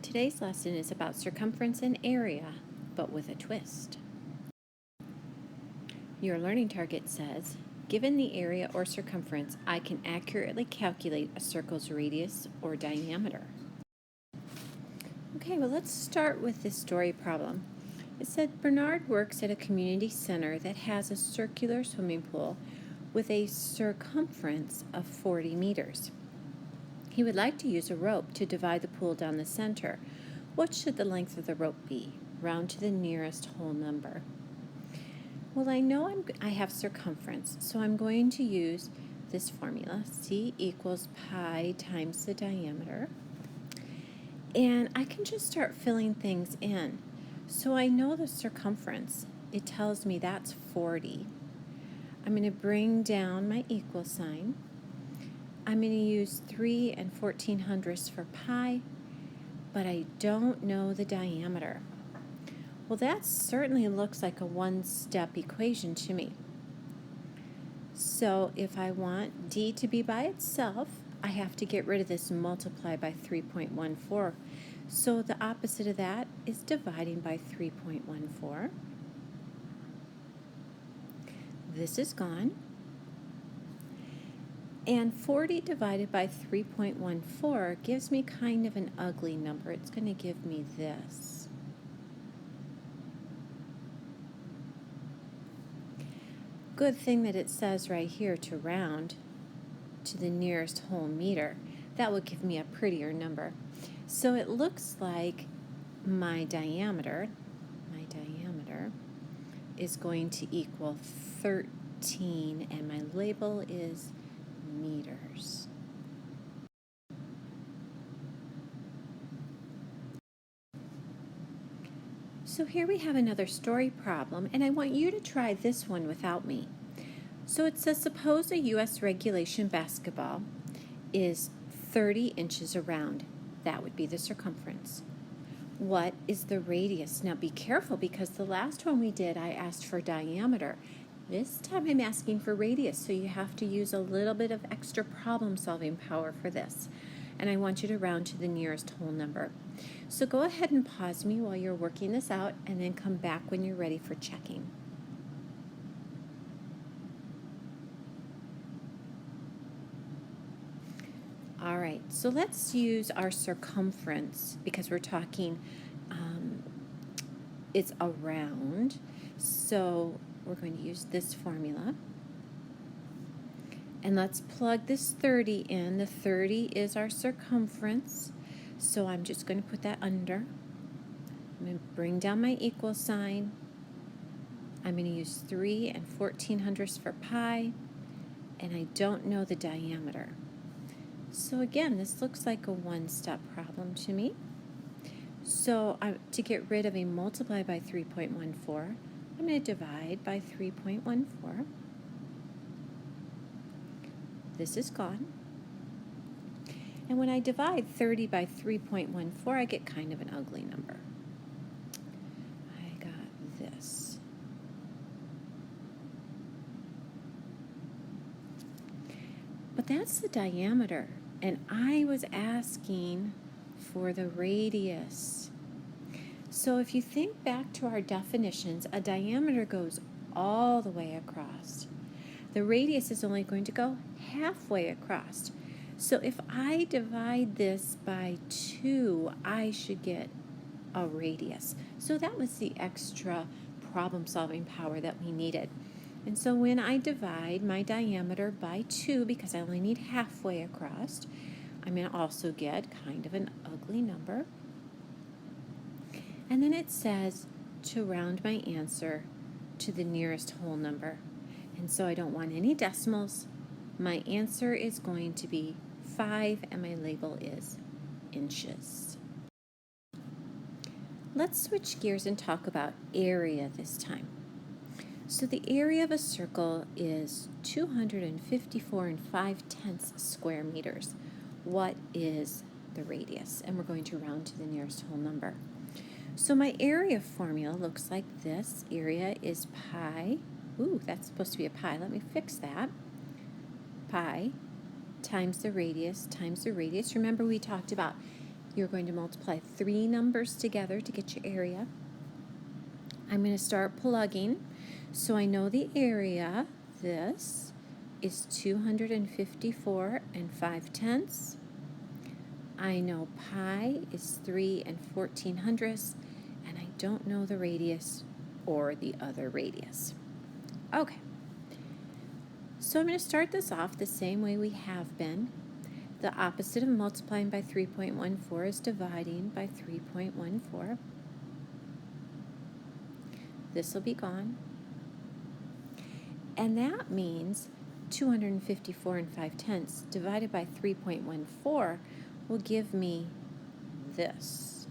Today's lesson is about circumference and area, but with a twist. Your learning target says, given the area or circumference, I can accurately calculate a circle's radius or diameter. Okay, well, let's start with this story problem. It said Bernard works at a community center that has a circular swimming pool with a circumference of 40 meters. He would like to use a rope to divide the pool down the center. What should the length of the rope be? Round to the nearest whole number. Well, I know I have circumference, so I'm going to use this formula, C equals pi times the diameter. And I can just start filling things in. So I know the circumference. It tells me that's 40. I'm going to bring down my equal sign. I'm going to use 3 14/100 for pi, but I don't know the diameter. Well, that certainly looks like a one-step equation to me. So if I want d to be by itself, I have to get rid of this multiply by 3.14. So the opposite of that is dividing by 3.14. This is gone. And 40 divided by 3.14 gives me kind of an ugly number. It's going to give me this. Good thing that it says right here to round to the nearest whole meter. That would give me a prettier number. So it looks like my diameter is going to equal 13, and my label is meters. So here we have another story problem, and I want you to try this one without me. So it says, suppose a U.S. regulation basketball is 30 inches around. That would be the circumference. What is the radius? Now be careful, because the last one we did, I asked for diameter. This time I'm asking for radius, so you have to use a little bit of extra problem-solving power for this. And I want you to round to the nearest whole number. So go ahead and pause me while you're working this out, and then come back when you're ready for checking. All right, so let's use our circumference because we're talking, it's around. So we're going to use this formula. And let's plug this 30 in. The 30 is our circumference. So I'm just going to put that under. I'm going to bring down my equal sign. I'm going to use 3 14/100 for pi. And I don't know the diameter. So again, this looks like a one-step problem to me. So to get rid of a multiply by 3.14, I'm going to divide by 3.14. This is gone. And when I divide 30 by 3.14, I get kind of an ugly number. I got this. But that's the diameter. And I was asking for the radius. So if you think back to our definitions, a diameter goes all the way across. The radius is only going to go halfway across. So if I divide this by 2, I should get a radius. So that was the extra problem-solving power that we needed. And so when I divide my diameter by 2, because I only need halfway across, I'm going to also get kind of an ugly number. And then it says to round my answer to the nearest whole number. And so I don't want any decimals. My answer is going to be 5, and my label is inches. Let's switch gears and talk about area this time. So the area of a circle is 254 5/10 square meters. What is the radius? And we're going to round to the nearest whole number. So my area formula looks like this. Area is pi. Ooh, that's supposed to be a pi. Let me fix that. Pi times the radius times the radius. Remember we talked about You're going to multiply 3 numbers together to get your area. I'm going to start plugging. So I know the area, this, is 254 5/10. I know pi is 3 1400ths, and I don't know the radius or the other radius. Okay, so I'm going to start this off the same way we have been. The opposite of multiplying by 3.14 is dividing by 3.14. This will be gone. And that means 254 5/10 divided by 3.14 will give me this.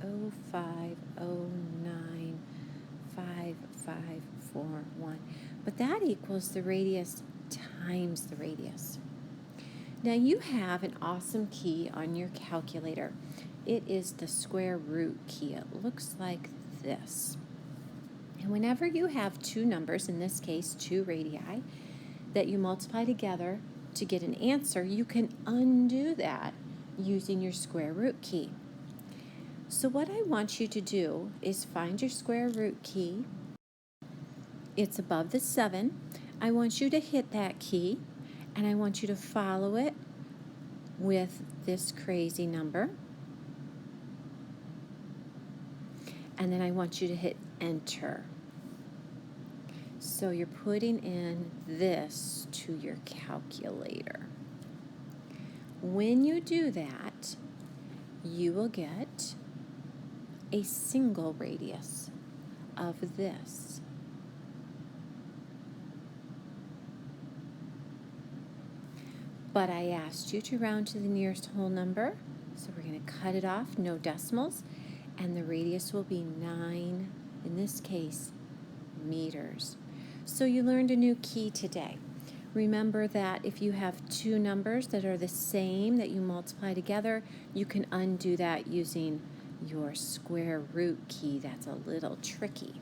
0.5095541. But that equals the radius times the radius. Now you have an awesome key on your calculator. It is the square root key. It looks like this. And whenever you have 2 numbers, in this case 2 radii, that you multiply together to get an answer, you can undo that using your square root key. So what I want you to do is find your square root key. It's above the 7. I want you to hit that key, and I want you to follow it with this crazy number. And then I want you to hit enter. So you're putting in this to your calculator. When you do that, you will get a single radius of this. But I asked you to round to the nearest whole number, so we're going to cut it off, no decimals, and the radius will be 9, in this case, meters. So you learned a new key today. Remember that if you have 2 numbers that are the same that you multiply together, you can undo that using your square root key. That's a little tricky.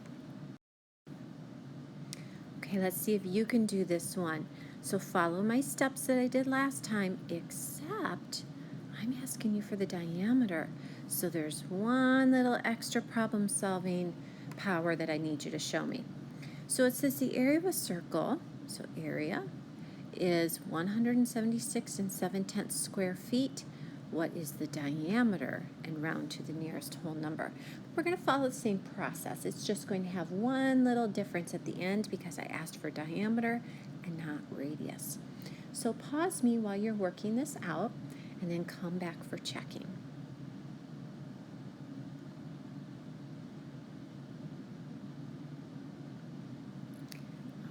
Okay, let's see if you can do this one. So follow my steps that I did last time, except I'm asking you for the diameter. So there's one little extra problem solving power that I need you to show me. So it says the area of a circle, so area, is 176 7/10 square feet. What is the diameter? And round to the nearest whole number. We're going to follow the same process. It's just going to have one little difference at the end because I asked for diameter and not radius. So pause me while you're working this out and then come back for checking.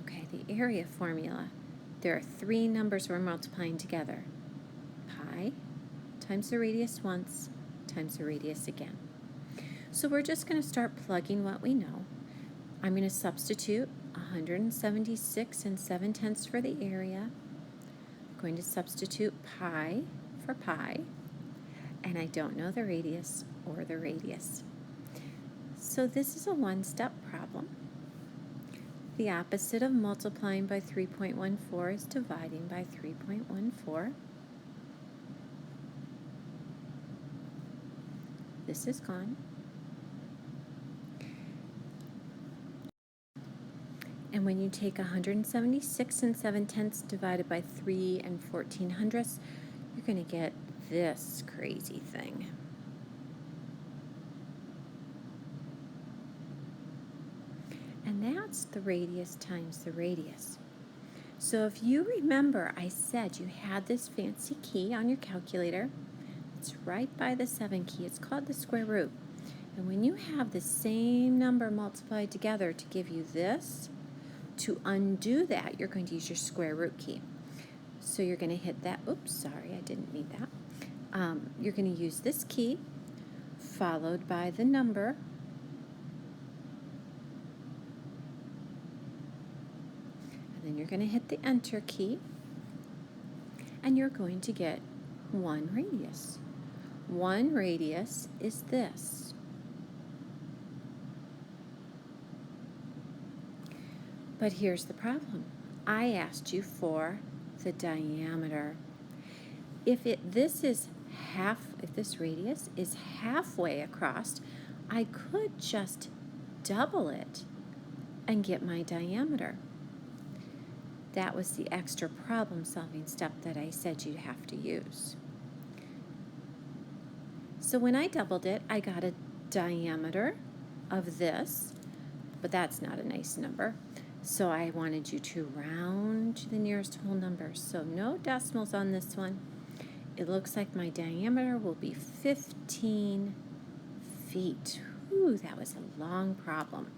Okay, the area formula. There are 3 numbers we're multiplying together. Pi times the radius once times the radius again. So we're just going to start plugging what we know. I'm going to substitute 176 7/10 for the area. I'm going to substitute pi for pi, and I don't know the radius or the radius. So this is a one-step problem. The opposite of multiplying by 3.14 is dividing by 3.14. This is gone. And when you take 176 7/10 divided by 3 1400ths, you're going to get this crazy thing. And that's the radius times the radius. So if you remember, I said you had this fancy key on your calculator. It's right by the 7 key. It's called the square root. And when you have the same number multiplied together to give you this, to undo that, you're going to use your square root key. So you're going to hit that. Oops, sorry, I didn't need that. You're going to use this key, followed by the number, and then you're going to hit the enter key, and you're going to get 1 radius. 1 radius is this. But here's the problem. I asked you for the diameter. If this is if this radius is halfway across, I could just double it and get my diameter. That was the extra problem-solving step that I said you'd have to use. So when I doubled it, I got a diameter of this, but that's not a nice number. So I wanted you to round to the nearest whole number. So no decimals on this one. It looks like my diameter will be 15 feet. Ooh, that was a long problem.